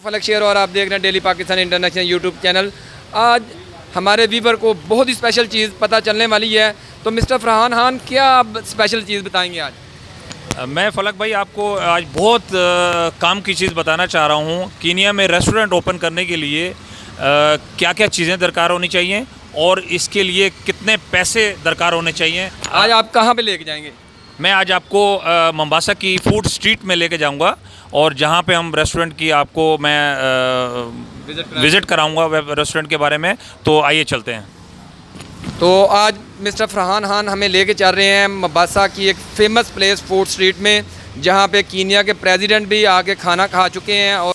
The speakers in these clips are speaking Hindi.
फलक शेर और आप देख रहे हैं daily Pakistan international YouTube channel. आज हमारे व्यूवर को बहुत ही स्पेशल चीज़ पता चलने वाली है, तो मिस्टर फरहान खान क्या आप स्पेशल चीज़ बताएंगे आज? मैं फलक भाई आपको आज बहुत काम की चीज़ बताना चाह रहा हूँ। कीनिया में रेस्टोरेंट ओपन करने के लिए क्या क्या चीज़ें दरकार होनी चाहिए और इसके लिए कितने पैसे दरकार होने चाहिए। आज आप कहाँ पे लेके जाएंगे? मैं आज आपको मोम्बासा की फूड स्ट्रीट में लेके जाऊंगा और जहां पे हम रेस्टोरेंट की आपको मैं विज़िट कराऊंगा वेब रेस्टोरेंट के बारे में। तो आइए चलते हैं। तो आज मिस्टर फरहान खान हमें लेके चल रहे हैं मोम्बासा की एक फेमस प्लेस फूड स्ट्रीट में, जहाँ पे कीनिया के प्रेसिडेंट भी आके खाना खा चुके हैं। और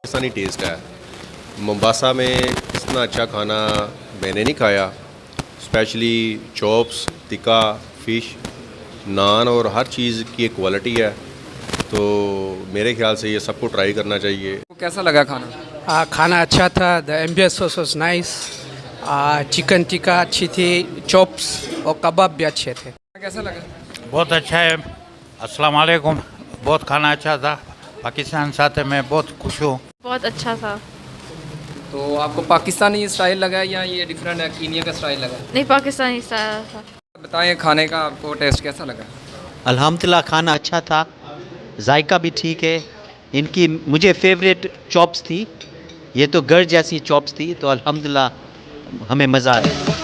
पाकिस्तानी टेस्ट है। मोम्बासा में इतना अच्छा खाना मैंने नहीं खाया। स्पेशली चॉप्स, टिक्का, फ़िश, नान और हर चीज़ की एक क्वालिटी है। तो मेरे ख्याल से ये सबको ट्राई करना चाहिए। कैसा लगा खाना? खाना अच्छा था। The ambience was nice. Chicken tikka अच्छी थी, चॉप्स और कबाब भी अच्छे थे। कैसा लगा? बहुत अच्छा है। अस्सलाम वालेकुम। बहुत खाना अच्छा था। पाकिस्तान साथ मैं बहुत खुश हूँ। बहुत अच्छा था। तो आपको पाकिस्तानी स्टाइल लगा या ये डिफरेंट है, कीनिया का स्टाइल लगा? नहीं, पाकिस्तानी स्टाइल था। बताएं खाने का आपको टेस्ट कैसा लगा? अल्हम्दुलिल्लाह खाना अच्छा था, जायका भी ठीक है। इनकी मुझे फेवरेट चॉप्स थी, ये तो घर जैसी चॉप्स थी, तो अल्हम्दुलिल्लाह हमें मज़ा आया।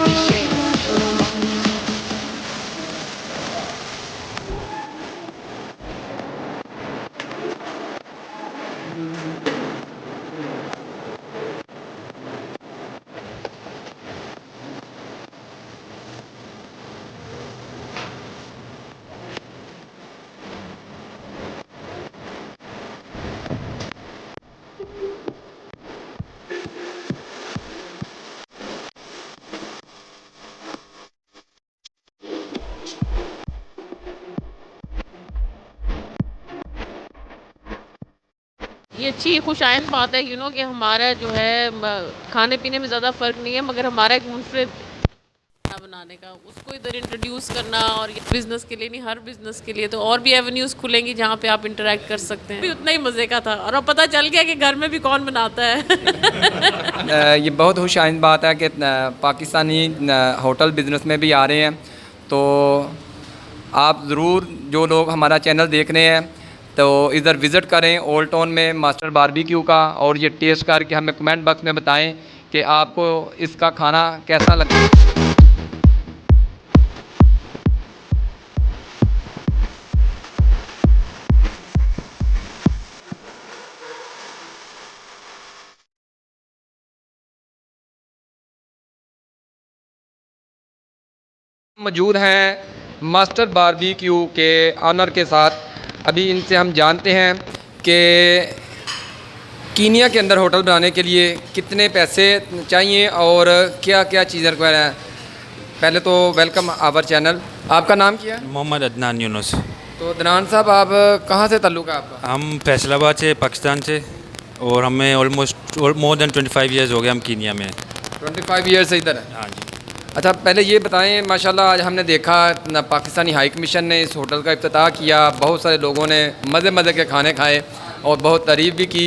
ये अच्छी खुश आइंद बात है कि हमारा जो है खाने पीने में ज़्यादा फ़र्क नहीं है, मगर हमारा एक मुनफरिद खाना बनाने का उसको इधर इंट्रोड्यूस करना, और ये बिज़नेस के लिए नहीं, हर बिज़नेस के लिए तो और भी एवेन्यूज़ खुलेंगी जहाँ पे आप इंटरेक्ट कर सकते हैं। भी उतना ही मज़े का था, और अब पता चल गया कि घर में भी कौन बनाता है। ये बहुत खुश आइंद बात है कि पाकिस्तानी होटल बिज़नेस में भी आ रहे हैं। तो आप ज़रूर जो लोग हमारा चैनल देख रहे हैं तो इधर विज़िट करें ओल्ड टाउन में मास्टर बारबेक्यू का, और ये टेस्ट करके हमें कमेंट बॉक्स में बताएं कि आपको इसका खाना कैसा लगता है। मौजूद हैं मास्टर बारबेक्यू के ऑनर के साथ। अभी इनसे हम जानते हैं कि कीनिया के अंदर होटल बनाने के लिए कितने पैसे चाहिए और क्या क्या चीज़ें रिक्वायर हैं। पहले तो वेलकम आवर चैनल। आपका नाम क्या है? मोहम्मद अदनान यूनुस। तो अदनान साहब, आप कहाँ से ताल्लुक़ है आपका? हम फैसलाबाद से, पाकिस्तान से, और हमें ऑलमोस्ट मोर देन 25 ईयर्स हो गए हम कीनिया में। 25 ईयर से इधर है? हाँ जी। अच्छा, पहले ये बताएं, माशाल्लाह आज हमने देखा पाकिस्तानी हाई कमीशन ने इस होटल का इफ्तिताह किया, बहुत सारे लोगों ने मज़े मज़े के खाने खाए और बहुत तारीफ़ भी की।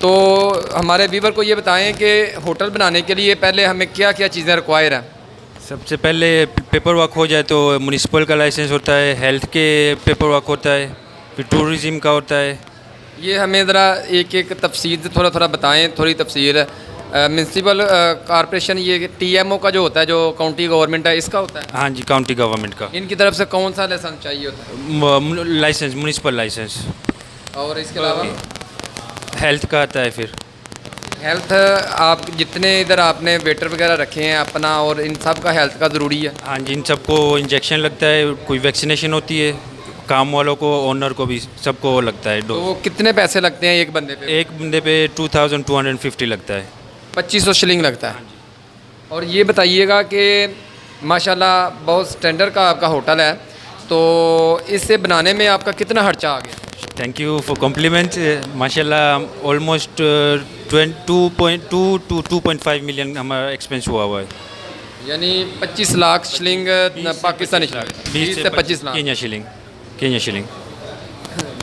तो हमारे व्यूवर को ये बताएं कि होटल बनाने के लिए पहले हमें क्या क्या चीज़ें रिक्वायर हैं। सबसे पहले पेपर वर्क हो जाए तो म्यूनिसिपल का लाइसेंस होता है, हेल्थ के पेपर वर्क होता है, फिर टूरिज़म का होता है। ये हमें ज़रा एक एक तफसील से थोड़ा बताएं, थोड़ी तफसील। म्यूनसिपल कॉरपोरेशन, ये TMO का जो होता है, जो काउंटी गवर्नमेंट है, इसका होता है? हाँ जी, काउंटी गवर्नमेंट का। इनकी तरफ से कौन सा लाइसेंस चाहिए होता है? Licence, municipal licence. और इसके अलावा हेल्थ का आता है। फिर हेल्थ, आप जितने इधर आपने वेटर वगैरह रखे हैं अपना, और इन सब का हेल्थ का ज़रूरी है? हाँ जी, इन सबको इंजेक्शन लगता है, कोई वैक्सीनेशन होती है, काम वालों को, ओनर को भी, सबको लगता है। तो कितने पैसे लगते हैं एक बंदे पे? एक बंदे पे 2250 लगता है। 2500 शिलिंग लगता है। और ये बताइएगा कि माशाल्लाह बहुत स्टैंडर्ड का आपका होटल है, तो इसे बनाने में आपका कितना खर्चा आ गया? Thank you for compliment. माशाल्लाह ऑलमोस्ट 2.2 to 2.5 मिलियन हमारा एक्सपेंस हुआ है। यानी 25 लाख शिलिंग पाकिस्तानी शिलिंग, 20 से 25 लाख केन्या शिलिंग।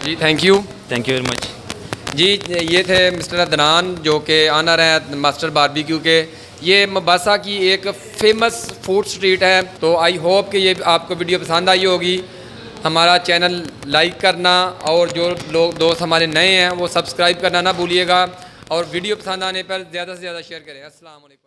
जी थैंक यू वेरी मच। जी, ये थे मिस्टर अदनान जो कि ऑनर हैं मास्टर बारबेक्यू के। ये मोम्बासा की एक फ़ेमस फूड स्ट्रीट है। तो आई होप कि ये आपको वीडियो पसंद आई होगी। हमारा चैनल लाइक करना, और जो लोग दोस्त हमारे नए हैं वो सब्सक्राइब करना ना भूलिएगा, और वीडियो पसंद आने पर ज़्यादा से ज़्यादा शेयर करें। अस्सलाम वालेकुम।